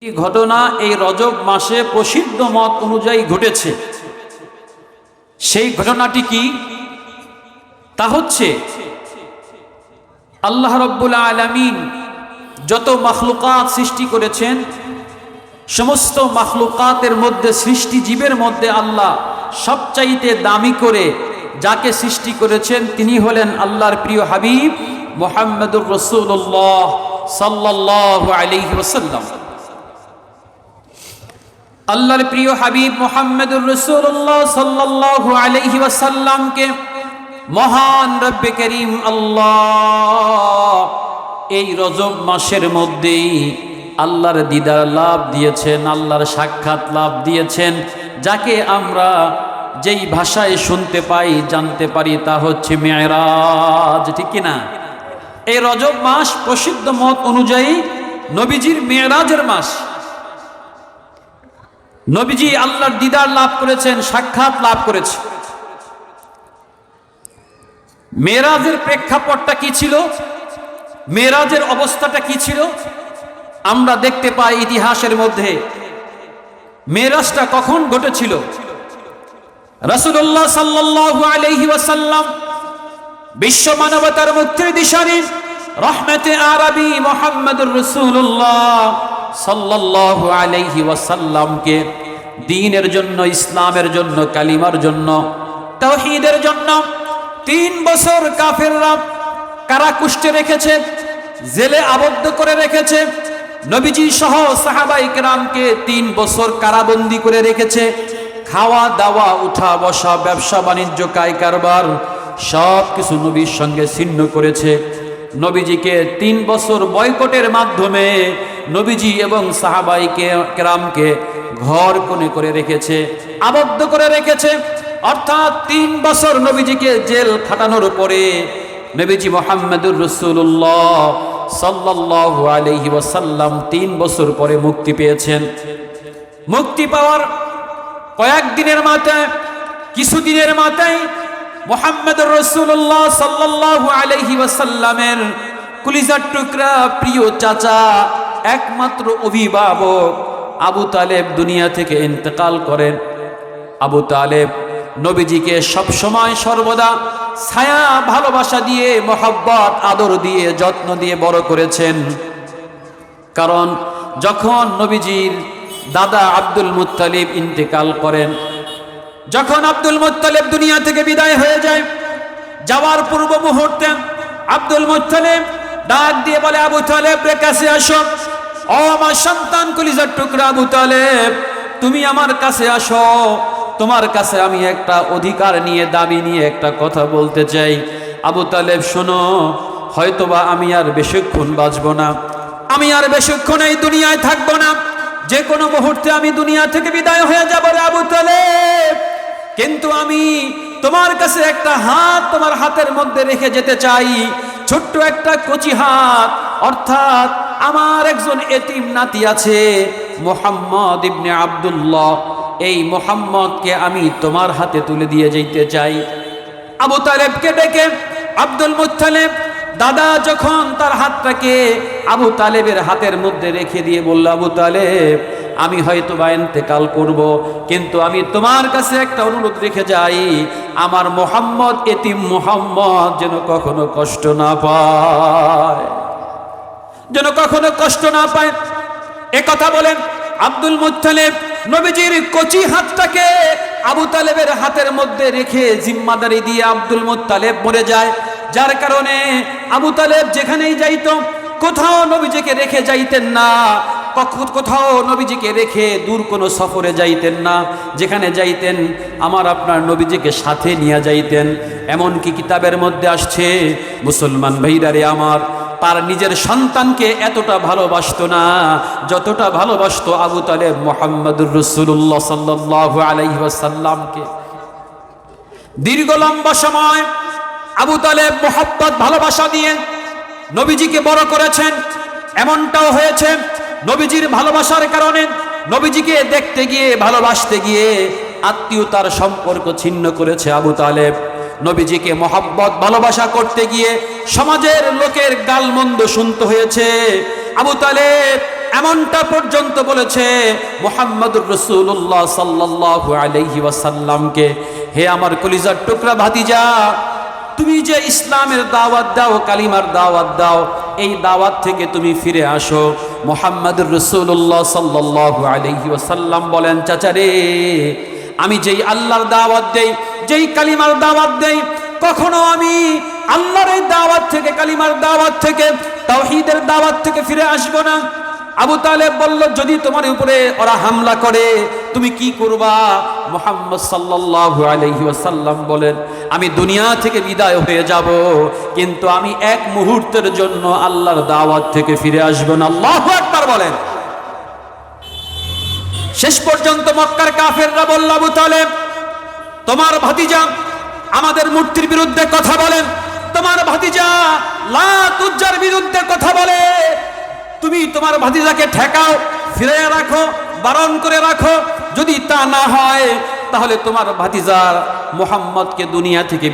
এই ঘটনা এই রজব মাসে প্রসিদ্ধ মত অনুযায়ী ঘটেছে। সেই ঘটনাটি কি? তা হচ্ছে আল্লাহ রাব্বুল আলামিন যত মাখলুকাত সৃষ্টি করেছেন, সমস্ত মাখলুকাতের মধ্যে, সৃষ্টি জীবের মধ্যে আল্লাহ সবচাইতে দামি করে যাকে সৃষ্টি করেছেন তিনি হলেন আল্লাহর প্রিয় হাবিব মুহাম্মদুর রাসূলুল্লাহ সাল্লাল্লাহু আলাইহি ওয়াসাল্লাম। আল্লাহর প্রিয় হাবিব মুহাম্মদুর রাসূলুল্লাহ সাল্লাল্লাহু আলাইহি ওয়াসাল্লামকে মহান রব্বে করিম আল্লাহ এই রজব মাসের মধ্যেই আল্লাহর দিদার লাভ দিয়েছেন, আল্লাহর সাক্ষাৎ লাভ দিয়েছেন, যাকে আমরা যেই ভাষায় শুনতে পাই, জানতে পারি তা হচ্ছে মেরাজ, ঠিক কিনা? এই রজব মাস প্রসিদ্ধ মত অনুযায়ী নবীজির মেরাজের মাস। নবীজি আল্লাহর দিদার লাভ করেছেন, সাক্ষাৎ লাভ করেছে। মেরাজের প্রেক্ষাপটটা কি ছিল, মেরাজের অবস্থাটা কি ছিল আমরা দেখতে পাই ইতিহাসের মধ্যে। মেরাজটা কখন ঘটেছিল? রাসূলুল্লাহ সাল্লাল্লাহু আলাইহি ওয়াসাল্লাম বিশ্ব মানবতার মুক্তির দিশারি রহমতে আরবি মুহাম্মদুর রাসূলুল্লাহ সাল্লাল্লাহু আলাইহি ওয়াসাল্লামকে দ্বীনের জন্য, ইসলামের জন্য, কালিমার জন্য, তাওহীদের জন্য 3 বছর কাফেররা কারাকুষ্টে রেখেছে, জেলে আবদ্ধ করে রেখেছে। নবীজি সহ সাহাবায়ে কেরামকে 3 বছর কারাবন্দী করে রেখেছে। খাওয়া দাওয়া, উঠা বসা, ব্যবসা বাণিজ্য, কায় কারবার সব কিছু নবীর সঙ্গে ছিন্ন করেছে। নবীজিকে 3 বছর বয়কটের মাধ্যমে নবীজি এবং সাহাবায়ে কেরামকে ঘর কোণে করে রেখেছে, আবদ্ধ করে রেখেছে। অর্থাৎ 3 বছর নবীজিকে জেল খাটানোর পরে নবীজি মুহাম্মদুর রাসূলুল্লাহ সাল্লাল্লাহু আলাইহি ওয়াসাল্লাম 3 বছর পরে মুক্তি পেয়েছেন। মুক্তি পাওয়ার কয়েকদিনের মাথায়, কিছুদিনের মাথায় মুহাম্মদুর রাসূলুল্লাহ সাল্লাল্লাহু আলাইহি ওয়াসাল্লামের কলিজার টুকরা প্রিয় চাচা, একমাত্র অভিভাবক আবু তালেব দুনিয়া থেকে ইন্তেকাল করেন। আবু তালেব নবীজিকে সব সময় সর্বদা ছায়া, ভালোবাসা দিয়ে, মহব্বত, আদর দিয়ে, যত্ন দিয়ে বড় করেছেন। কারণ যখন নবীজির দাদা আব্দুল মুত্তালিব ইন্তেকাল করেন, যখন আব্দুল মুত্তালিব দুনিয়া থেকে বিদায় হয়ে যায়, যাওয়ার পূর্ব মুহূর্তে আব্দুল মুত্তালিব ডাক দিয়ে বলে, আবু তালেব রে, কাছে আসো। ও আমার সন্তান, কলিজার টুকরা আবু তালেব, তুমি আমার কাছে আসো। তোমার কাছে আমি একটা অধিকার নিয়ে, দাবি নিয়ে একটা কথা বলতে চাই। আবু তালেব শোনো, হয়তোবা আমি আর বেশিক্ষণ বাঁচব না, আমি আর বেশিক্ষণ এই দুনিয়ায় থাকবো না, যে কোনো মুহূর্তে আমি দুনিয়া থেকে বিদায় হয়ে যাব রে আবু তালেব। কিন্তু আমি তোমার কাছে একটা হাত তোমার হাতের মধ্যে রেখে যেতে চাই, ছোট্ট একটা কচি হাত। অর্থাৎ আমার একজন এতিম নাতি আছে, মুহাম্মদ ইবনে আব্দুল্লাহ, এই মুহাম্মদকে আমি তোমার হাতে তুলে দিয়ে যেতে চাই। আবু তালেবকে ডেকে আব্দুল মুত্তালিব দাদা যখন তার হাতটাকে আবু তালেবের হাতের মধ্যে রেখে দিয়ে বলল, আবু তালেব, আমি হয়তো বা ইন্তেকাল করব, কিন্তু আমি তোমার কাছে একটা অনুরোধ রেখে যাই, আমার মুহাম্মদ, এতিম মুহাম্মদ যেন কখনো কষ্ট না পায়, যেন কখনো কষ্ট না পায়। একথা বলেন আব্দুল মুত্তালিব নবীজির কচি হাতটাকে আবু তালেবের হাতের মধ্যে রেখে জিম্মাদারি দিয়ে আব্দুল মুত্তালিব মরে যায়। যার কারণে আবু তালেব যেখানেই যাইতো, কোথাও নবীজিকে রেখে যাইতেন না, কোথাও নবীজিকে রেখে দূর কোনো সফরে যাইতেন না। যেখানে যাইতেন আমার আপনার নবীজিকে সাথে নিয়ে যাইতেন। এমনকি কিতাবের মধ্যে আসছে, মুসলমান ভাইরা রে আমার, তার নিজের সন্তানকে এতটা ভালোবাসতো না যতটা ভালোবাসতো আবু তালেব মুহাম্মদুর রাসূলুল্লাহ সাল্লাল্লাহু আলাইহি ওয়াসাল্লামকে। দীর্ঘ লম্বা সময় আবু তালেব মহব্বত, ভালোবাসা দিয়ে নবীজিকে বড় করেছেন। এমনটাও হয়েছে নবীজির ভালোবাসার কারণে নবীজিকে দেখতে গিয়ে, ভালোবাসতে গিয়ে আত্মীয়তার সম্পর্ক ছিন্ন করেছে আবু তালেব। নবীজিকে মহব্বত, ভালোবাসা করতে গিয়ে সমাজের লোকের গালমন্দ শুনতে হয়েছে। আবু তালেব এমনটা পর্যন্ত বলেছে মুহাম্মদুর রাসূলুল্লাহ সাল্লাল্লাহু আলাইহি ওয়াসাল্লামকে, হে আমার কলিজার টুকরা ভাতিজা, তুমি যে ইসলামের দাওয়াত দাও, কালিমার দাওয়াত দাও, এই দাওয়াত থেকে তুমি ফিরে আসো। মুহাম্মদুর রাসূলুল্লাহ সাল্লাল্লাহু আলাইহি ওয়াসাল্লাম বলেন, চাচা রে, আমি যেই আল্লাহর দাওয়াত দেই, যেই কালিমার দাওয়াত দেই, কখনো আমি আল্লাহর এই দাওয়াত থেকে, কালিমার দাওয়াত থেকে, তাওহীদের দাওয়াত থেকে ফিরে আসবো না। আবু তালেব বলল, যদি তোমার উপরে ওরা হামলা করে তুমি কি করবা? মুহাম্মদ সাল্লাল্লাহু আলাইহি ওয়াসাল্লাম বলেন, আমি দুনিয়া থেকে বিদায় হয়ে যাব, কিন্তু আমি এক মুহূর্তের জন্য আল্লাহর দাওয়াত থেকে ফিরে আসব না। আল্লাহু আকবার বলেন। শেষ পর্যন্ত মক্কার কাফেররা বলল, আবু তালেব, তোমার ভাতিজা আমাদের মূর্তির বিরুদ্ধে কথা বলেন, তোমার ভাতিজা লাত উজ্জার বিরুদ্ধে কথা বলে, তুমি তোমার ভাতিজাকে ঠেকাও, ফিরে রাখো, বারণ করে রাখো। যদি তা না হয় তাহলে তোমার ভাতিজা মুহাম্মদকে দুনিয়া থেকে